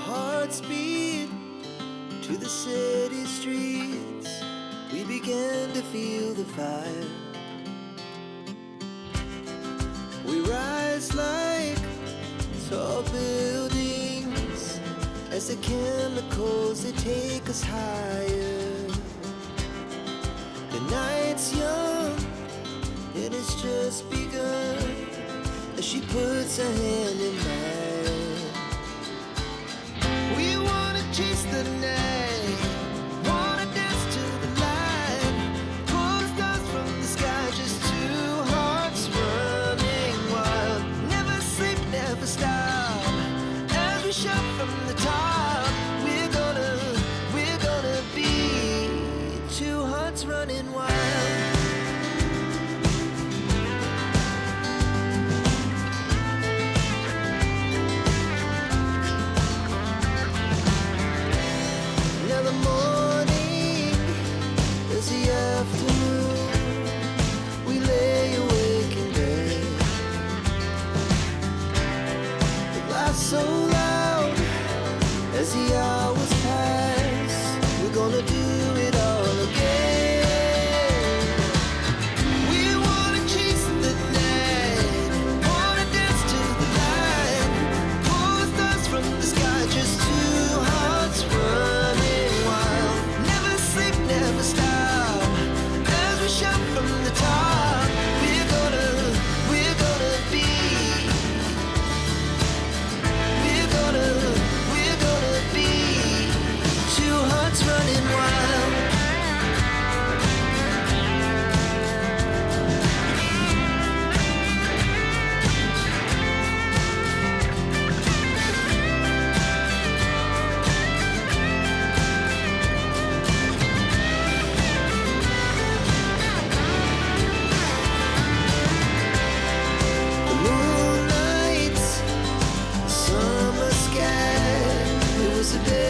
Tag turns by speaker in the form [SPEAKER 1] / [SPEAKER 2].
[SPEAKER 1] hearts beat to the city streets. We began to feel the fire. We rise like tall buildings as the chemicals, they take us higher. The night's young and it's just begun as she puts her hand in mine. We wanna chase the night, wanna dance to the light, pull the stars from the sky, just two hearts running wild. Never sleep, never stop, as we shout from the top. We're gonna be two hearts running wild. So loud as the hours pass, we're gonna do it all again. We wanna chase the night, wanna dance to the light, pull the stars from the sky, just two hearts running wild. Never sleep, never stop, as we shout from the top. We're gonna be two hearts running wild. The moonlight, summer sky, it was a day